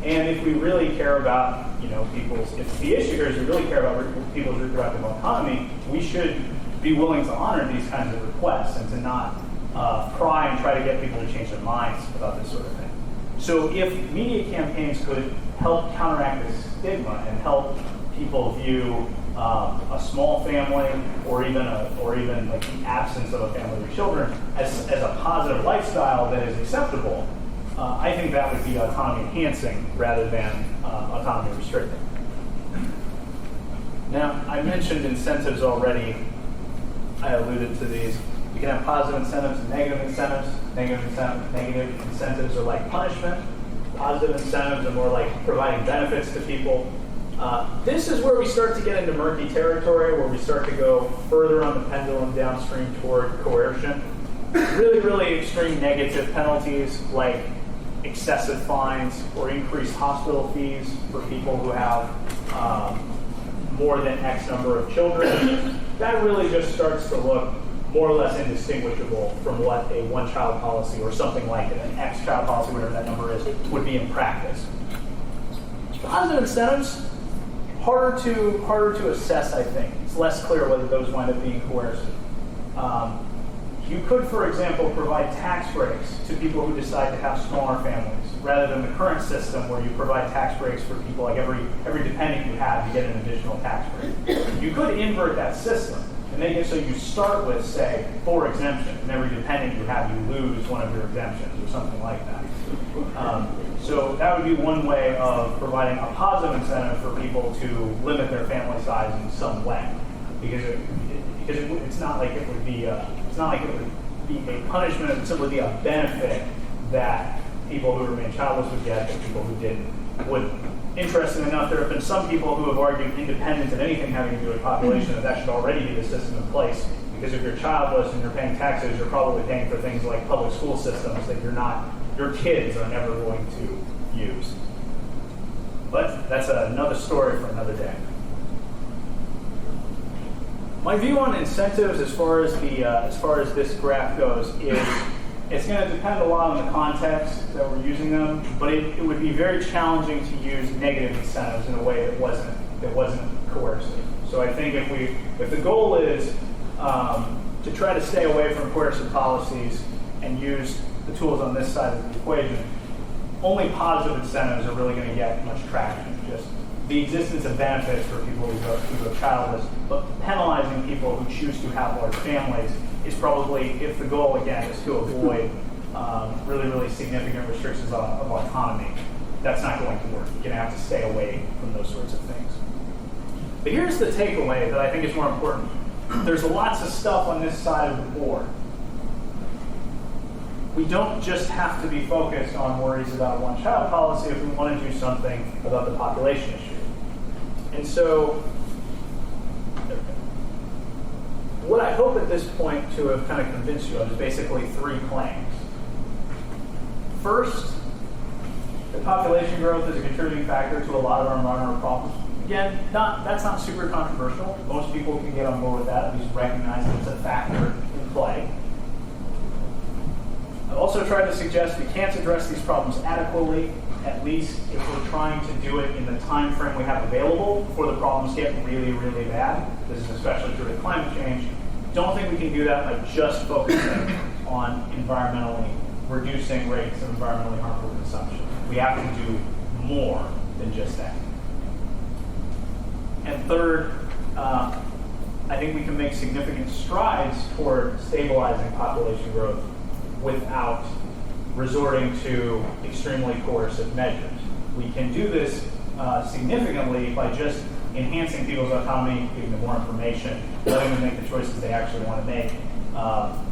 And if we really care about, if the issue here is we really care about people's reproductive autonomy, we should be willing to honor these kinds of requests and to not pry and try to get people to change their minds about this sort of thing. So if media campaigns could help counteract this stigma and help people view a small family or even like the absence of a family with children as a positive lifestyle that is acceptable, I think that would be autonomy enhancing rather than autonomy restricting. Now, I mentioned incentives already. I alluded to these. You can have positive incentives and negative incentives. Negative incentives are like punishment. Positive incentives are more like providing benefits to people. This is where we start to get into murky territory, where we start to go further on the pendulum downstream toward coercion. Really, really extreme negative penalties like excessive fines or increased hospital fees for people who have more than X number of children. That really just starts to look more or less indistinguishable from what a one-child policy or something like an X-child policy, whatever that number is, would be in practice. Positive incentives, harder to assess, I think. It's less clear whether those wind up being coercive. You could, for example, provide tax breaks to people who decide to have smaller families, rather than the current system where you provide tax breaks for people like every dependent you have, you get an additional tax break. You could invert that system and make it so you start with, say, 4 exemptions, and every dependent you have, you lose one of your exemptions or something like that. So that would be one way of providing a positive incentive for people to limit their family size in some way, because it's not like it would be a punishment. It would simply be a benefit that people who remain childless would get that people who didn't wouldn't. Interesting enough, there have been some people who have argued independent of anything having to do with population that should already be the system in place, because if you're childless and you're paying taxes, you're probably paying for things like public school systems that your kids are never going to use. But that's another story for another day. My view on incentives, as far as this graph goes, is it's going to depend a lot on the context that we're using them, but it would be very challenging to use negative incentives in a way that wasn't coercive. So I think if the goal is to try to stay away from coercive policies and use the tools on this side of the equation, only positive incentives are really going to get much traction. Just the existence of benefits for people who are childless, but penalizing people who choose to have large families is probably, if the goal, again, is to avoid really, really significant restrictions of autonomy, that's not going to work. You're going to have to stay away from those sorts of things. But here's the takeaway that I think is more important. There's lots of stuff on this side of the board. We don't just have to be focused on worries about one-child policy if we want to do something about the population issue. And so, what I hope at this point to have kind of convinced you of is basically three claims. First, that population growth is a contributing factor to a lot of our environmental problems. Again, that's not super controversial. Most people can get on board with that, at least recognize that it's a factor in play. I've also tried to suggest we can't address these problems adequately, at least if we're trying to do it in the time frame we have available before the problems get really, really bad. This is especially true with climate change. Don't think we can do that by just focusing on environmentally reducing rates of environmentally harmful consumption. We have to do more than just that. And third, I think we can make significant strides toward stabilizing population growth without resorting to extremely coercive measures. We can do this significantly by just enhancing people's autonomy, giving them more information, letting them make the choices they actually want to make,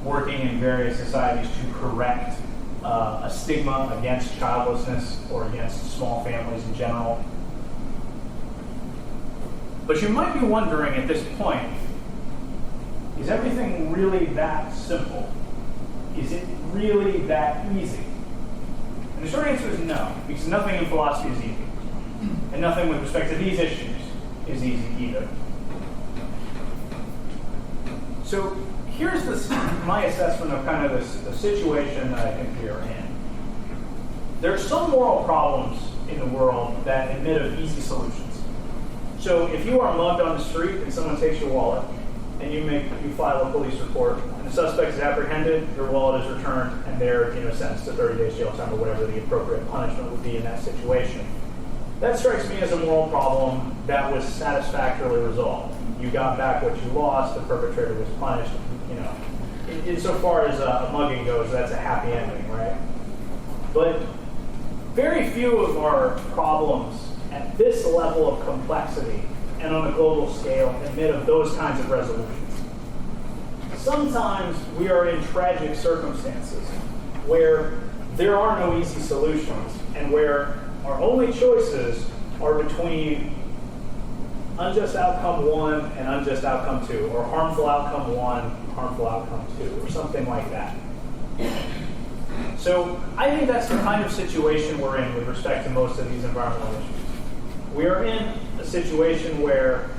working in various societies to correct a stigma against childlessness or against small families in general. But you might be wondering at this point, is everything really that simple? Is it really that easy? And the short answer is no, because nothing in philosophy is easy. And nothing with respect to these issues is easy either. So here's my assessment of kind of the situation that I think we are in. There are some moral problems in the world that admit of easy solutions. So if you are mugged on the street and someone takes your wallet, and you file a police report, and the suspect is apprehended, your wallet is returned, and they're sentenced to 30 days jail time or whatever the appropriate punishment would be in that situation. That strikes me as a moral problem that was satisfactorily resolved. You got back what you lost, the perpetrator was punished. Insofar as a mugging goes, that's a happy ending, right? But very few of our problems at this level of complexity and on a global scale admit of those kinds of resolutions. Sometimes we are in tragic circumstances where there are no easy solutions and where our only choices are between unjust outcome 1 and unjust outcome 2, or harmful outcome 1, harmful outcome 2, or something like that. So I think that's the kind of situation we're in with respect to most of these environmental issues. We are in a situation where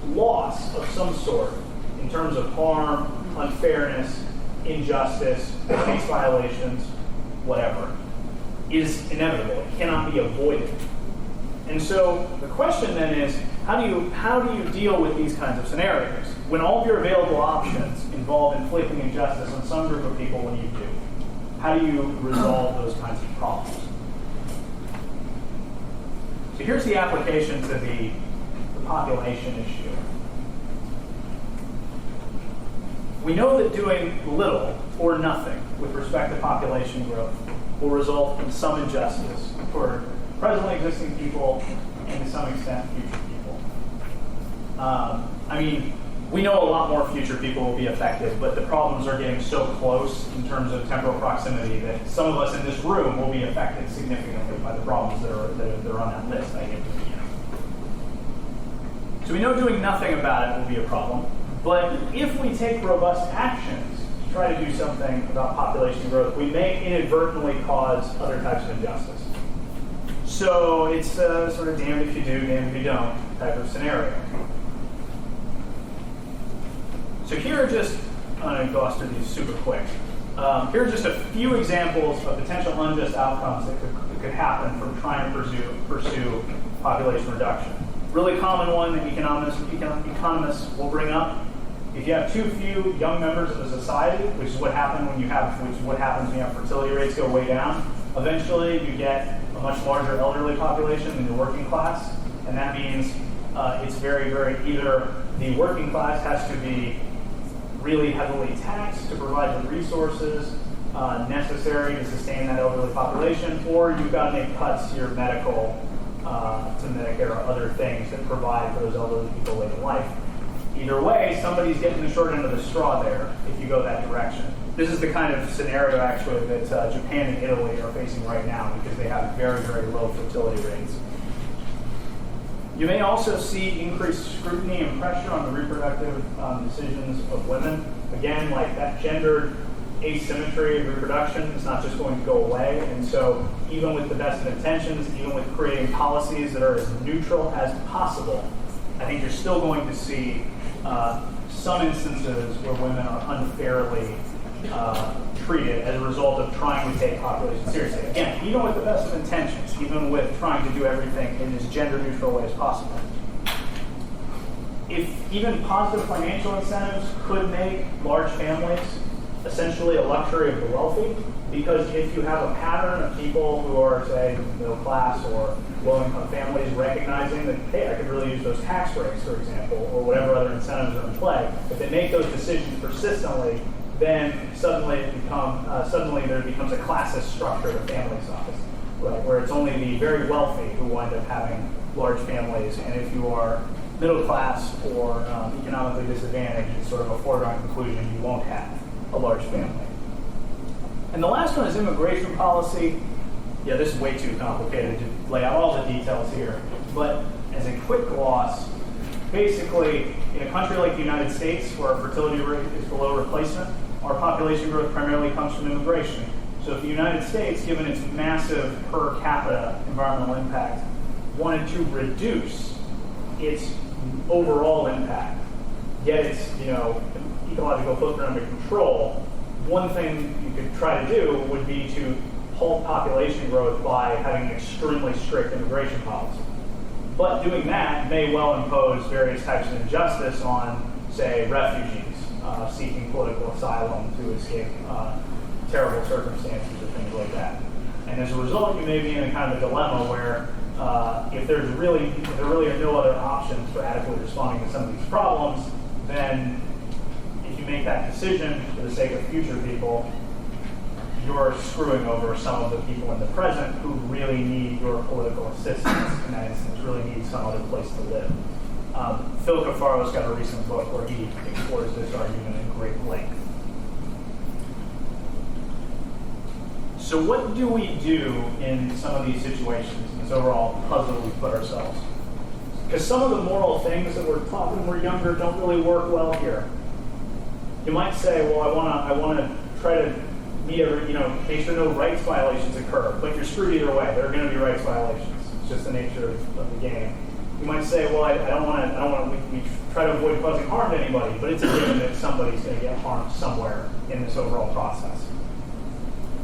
loss of some sort, in terms of harm, unfairness, injustice, case violations, whatever, is inevitable. It cannot be avoided. And so the question then is, how do you deal with these kinds of scenarios? When all of your available options involve inflicting injustice on some group of people, what do you do? How do you resolve those kinds of problems? So here's the application to the population issue. We know that doing little or nothing with respect to population growth will result in some injustice for presently existing people and to some extent future people. We know a lot more future people will be affected, but the problems are getting so close in terms of temporal proximity that some of us in this room will be affected significantly by the problems that are on that list I gave to you. So we know doing nothing about it will be a problem, but if we take robust actions to try to do something about population growth, we may inadvertently cause other types of injustice. So it's sort of damned if you do, damned if you don't type of scenario. So here are just, I'm going to gloss through these super quick. Here are just a few examples of potential unjust outcomes that could happen from trying to pursue population reduction. Really common one that economists will bring up. If you have too few young members of a society, which is what happens when you have fertility rates go way down, eventually you get a much larger elderly population in the working class, and that means it's very, very either the working class has to be really heavily taxed to provide the resources necessary to sustain that elderly population, or you've got to make cuts to your medical, to Medicare or other things that provide for those elderly people late in life. Either way, somebody's getting the short end of the straw there if you go that direction. This is the kind of scenario, actually, that Japan and Italy are facing right now because they have very, very low fertility rates. You may also see increased scrutiny and pressure on the reproductive decisions of women. Again, like that gendered asymmetry of reproduction is not just going to go away. And so even with the best of intentions, even with creating policies that are as neutral as possible, I think you're still going to see some instances where women are unfairly treated as a result of trying to take population seriously. Again, even with the best of intentions, even with trying to do everything in as gender-neutral way as possible. If even positive financial incentives could make large families essentially a luxury of the wealthy, because if you have a pattern of people who are, say, middle class or low-income families recognizing that, hey, I could really use those tax breaks, for example, or whatever other incentives are in play, if they make those decisions persistently, then suddenly there becomes a classist structure to family size, right, where it's only the very wealthy who wind up having large families, and if you are middle class or economically disadvantaged, it's sort of a foregone conclusion you won't have a large family. And the last one is immigration policy. Yeah, this is way too complicated to lay out all the details here, but as a quick gloss, basically, in a country like the United States, where our fertility rate is below replacement, our population growth primarily comes from immigration. So if the United States, given its massive per capita environmental impact, wanted to reduce its overall impact, get its ecological footprint under control, one thing you could try to do would be to halt population growth by having an extremely strict immigration policy. But doing that may well impose various types of injustice on, say, refugees seeking political asylum to escape terrible circumstances or things like that. And as a result, you may be in a kind of a dilemma where if there really are no other options for adequately responding to some of these problems, then if you make that decision for the sake of future people, you're screwing over some of the people in the present who really need your political assistance in that instance, really need some other place to live. Phil Cafaro's got a recent book where he explores this argument in great length. So what do we do in some of these situations, in this overall puzzle we put ourselves? Because some of the moral things that we're taught when we're younger don't really work well here. You might say, well, I want to try to meet make sure no rights violations occur, but you're screwed either way. There are going to be rights violations. It's just the nature of the game. You might say, well, I don't want to. We try to avoid causing harm to anybody, but it's a given that somebody's going to get harmed somewhere in this overall process.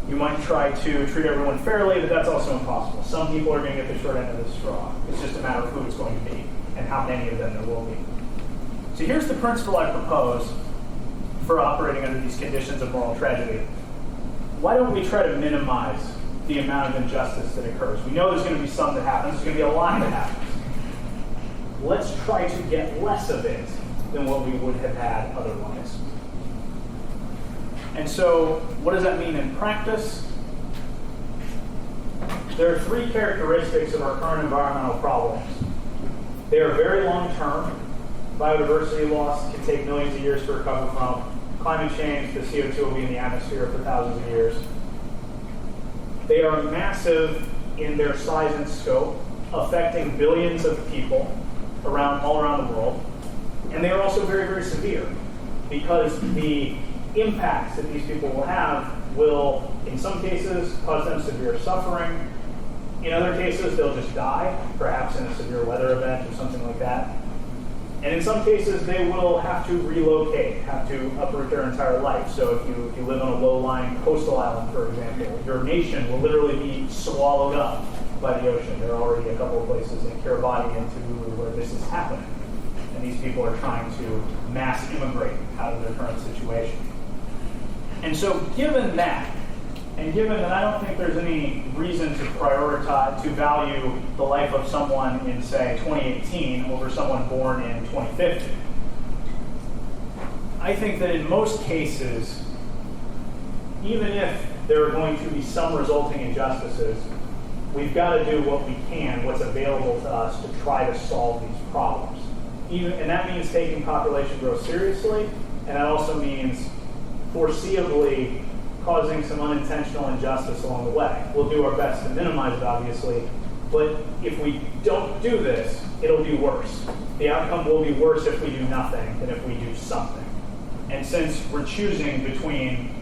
You might try to treat everyone fairly, but that's also impossible. Some people are going to get the short end of the straw. It's just a matter of who it's going to be and how many of them there will be. So here's the principle I propose for operating under these conditions of moral tragedy. Why don't we try to minimize the amount of injustice that occurs? We know there's going to be some that happens. There's going to be a lot that happens. Let's try to get less of it than what we would have had otherwise. And so, what does that mean in practice? There are three characteristics of our current environmental problems. They are very long-term. Biodiversity loss can take millions of years to recover from. Climate change, the CO2 will be in the atmosphere for thousands of years. They are massive in their size and scope, affecting billions of people all around the world. And they are also very, very severe, because the impacts that these people will have will, in some cases, cause them severe suffering. In other cases, they'll just die, perhaps in a severe weather event or something like that. And in some cases, they will have to relocate, have to uproot their entire life. So if you live on a low-lying coastal island, for example, your nation will literally be swallowed up by the ocean. There are already a couple of places in Kiribati and Tuvalu where this is happening. And these people are trying to mass immigrate out of their current situation. And so given that, and given that I don't think there's any reason to prioritize, to value the life of someone in, say, 2018 over someone born in 2050, I think that in most cases, even if there are going to be some resulting injustices, we've got to do what we can, what's available to us, to try to solve these problems. And that means taking population growth seriously, and that also means foreseeably causing some unintentional injustice along the way. We'll do our best to minimize it, obviously, but if we don't do this, it'll be worse. The outcome will be worse if we do nothing than if we do something. And since we're choosing between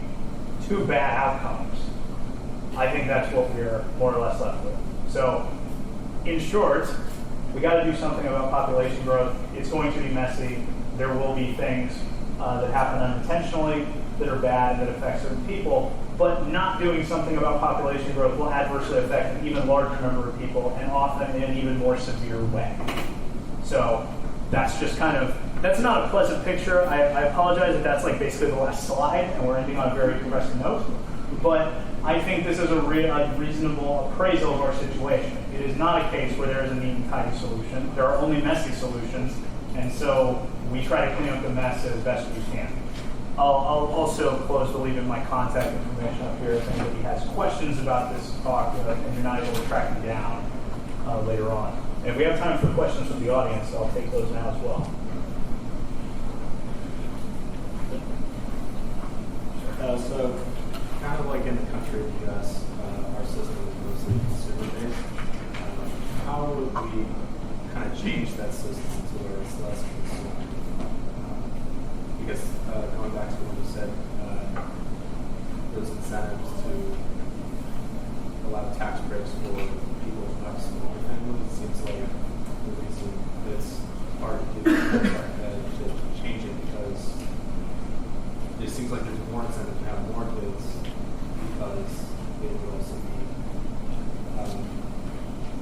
two bad outcomes, I think that's what we're more or less left with. So, in short, we got to do something about population growth. It's going to be messy. There will be things that happen unintentionally that are bad, that affect certain people, but not doing something about population growth will adversely affect an even larger number of people, and often in an even more severe way. So that's just that's not a pleasant picture. I apologize if that's like basically the last slide, and we're ending on a very depressing note, but I think this is a reasonable appraisal of our situation. It is not a case where there is a neat and tidy solution. There are only messy solutions, and so we try to clean up the mess as best we can. I'll also close to leaving my contact information up here if anybody has questions about this talk and you're not able to track me down later on. And if we have time for questions from the audience, I'll take those now as well. So, kind of like in the country of the U.S., our system is mostly consumer-based. How would we kind of change that system to where it's less consumer? Because going back to what you said, those incentives to allow tax breaks for people who have smaller families, it seems like the reason it's hard to change it because it seems like there's more incentive to have more kids because it would also be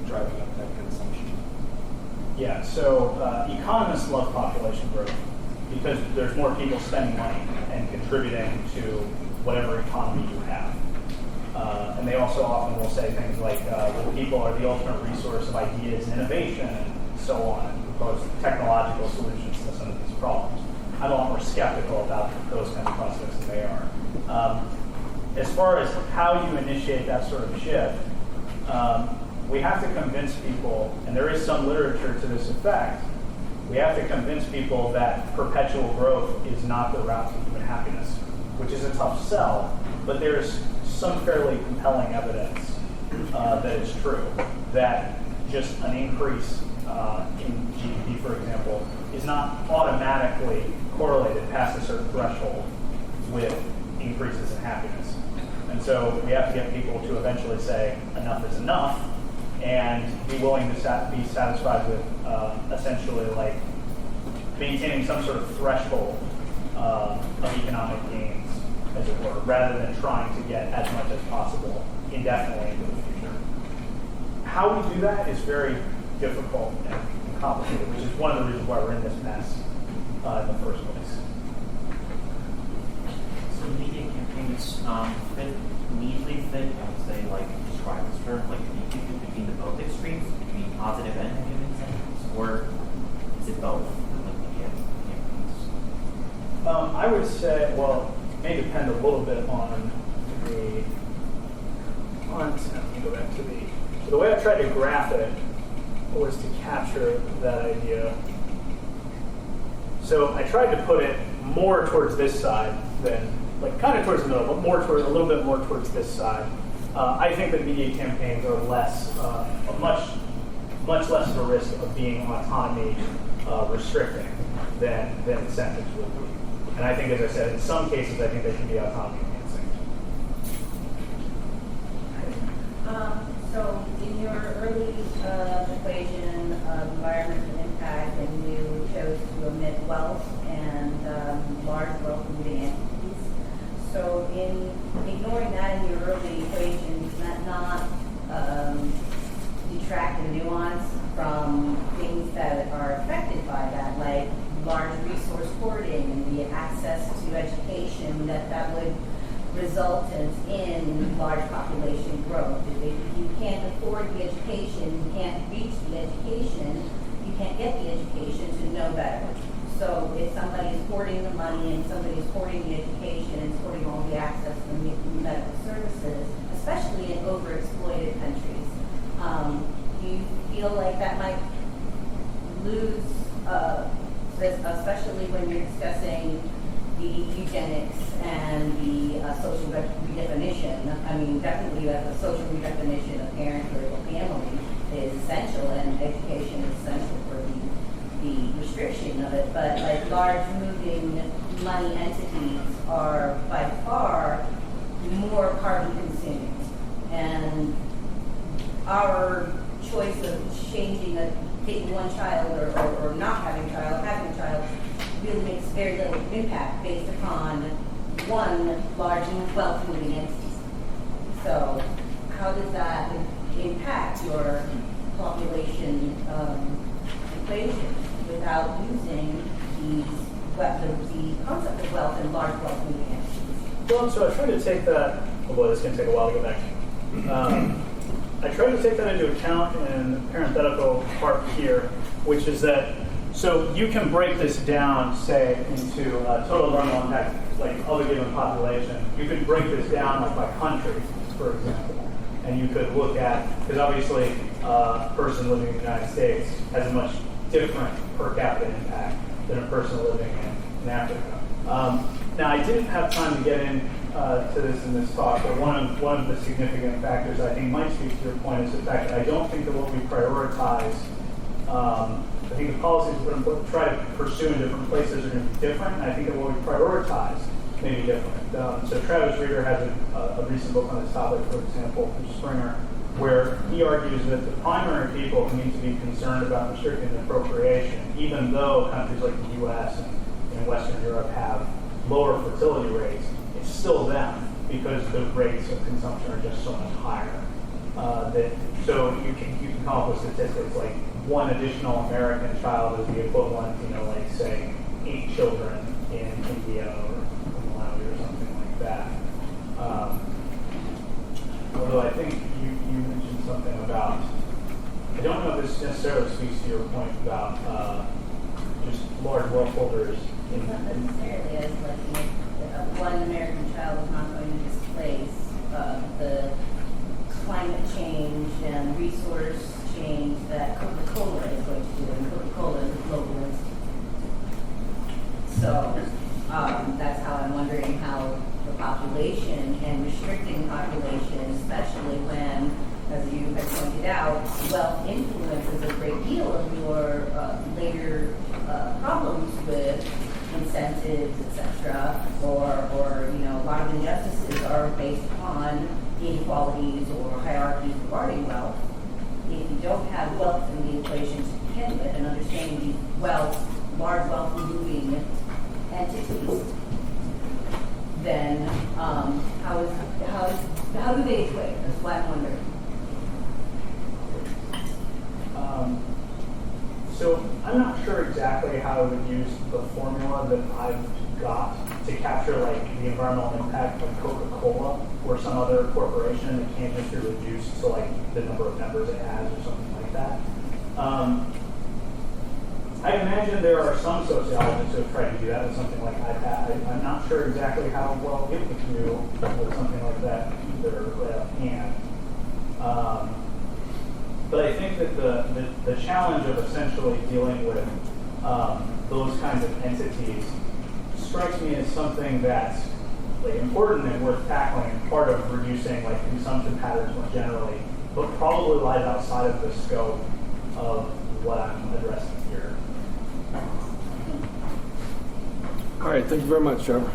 driving up that consumption. Yeah, so economists love population growth because there's more people spending money and contributing to whatever economy you have. And they also often will say things like, well, people are the ultimate resource of ideas and innovation and so on, and propose technological solutions to some of these problems. I'm a lot more skeptical about those kind of prospects than they are. As far as how you initiate that sort of shift, we have to convince people, and there is some literature to this effect, we have to convince people that perpetual growth is not the route to human happiness, which is a tough sell, but there's some fairly compelling evidence that it's true, that just an increase in GDP, for example, is not automatically correlated past a certain threshold with increases in happiness. And so we have to get people to eventually say enough is enough and be willing to be satisfied with essentially like maintaining some sort of threshold of economic gains, as it were, rather than trying to get as much as possible indefinitely into the future. How we do that is very difficult and complicated, which is one of the reasons why we're in this mess in the first place. So media campaigns neatly fit, I would say, like describe this term, like between the both extremes, between positive and negative incentives, or is it both? Like media campaigns? I would say, well, it may depend a little bit on the content. Let me go back to the way I tried to graph it was to capture that idea. So I tried to put it more towards this side than, like kind of towards the middle, but a little bit more towards this side. I think that media campaigns are much less of a risk of being autonomy restricting than incentives would be. And I think, as I said, in some cases, I think they can be autonomy enhancing. So in your early equation of environmental impact, and you chose to omit wealth and large wealth-moving entities. So in ignoring that in your early equation, does that not detract the nuance from things that are affected by that, like large resource hoarding and the access to education that would result in large population growth? If you can't afford the education, you can't reach the education, you can't get the education to know better. So if somebody is hoarding the money and somebody is hoarding the education and hoarding all the access to medical services, especially in overexploited countries, do you feel like that might lose, especially when you're discussing the eugenics and the social redefinition? I mean, definitely the social redefinition of parenthood or family is essential, and education is essential for the restriction of it. But like large moving money entities are by far more carbon consuming, and our choice of taking one child or not having a child really makes very little impact based upon one large wealth moving entity. So how does that impact your population equation without using the concept of wealth and large wealth moving entities? Well, so I tried to take that, oh boy, this is going to take a while to get back to. I tried to take that into account in the parenthetical part here, which is that, so you can break this down, say, into total environmental impact, like of a given population. You could break this down like by country, for example, and you could look at, because obviously a person living in the United States has a much different per capita impact than a person living in Africa. Now, I didn't have time to get into this in this talk, but one of the significant factors I think might speak to your point is the fact that I don't think that what we prioritize, I think the policies we're going to try to pursue in different places are going to be different, and I think that what we prioritize may be different. So Travis Reighter has a recent book on this topic, for example, from Springer, where he argues that the primary people who need to be concerned about restricting the procreation, even though countries like the U.S. and Western Europe have lower fertility rates, it's still them, because the rates of consumption are just so much higher. So you can come up with statistics like one additional American child is the equivalent, like say 8 children in India or Malawi or something like that. Although I think you mentioned something about, I don't know if this necessarily speaks to your point about just large wealth holders. Not necessarily as like one American child is not going to displace the climate change and resource change that Coca-Cola is going to do, and Coca-Cola is a global institute. So that's how I'm wondering how the population and restricting population, especially when, as you have pointed out, wealth influences a great deal of your later problems with incentives, etc., or a lot of injustices are based upon inequalities or hierarchies regarding wealth. If you don't have wealth in the equation to begin with, and understanding these large wealth moving entities, then how do they equate? That's what I'm wondering. So I'm not sure exactly how I would use the formula that I've got to capture like the environmental impact of Coca-Cola or some other corporation that can't just be reduced to like the number of members it has or something like that. I imagine there are some sociologists who have tried to do that with something like at.I. I'm not sure exactly how well it would do with something like that either right offhand. But I think that the challenge of essentially dealing with those kinds of entities strikes me as something that's like important and worth tackling, and part of reducing like consumption patterns more generally, but probably lies outside of the scope of what I'm addressing here. All right, thank you very much, Trevor.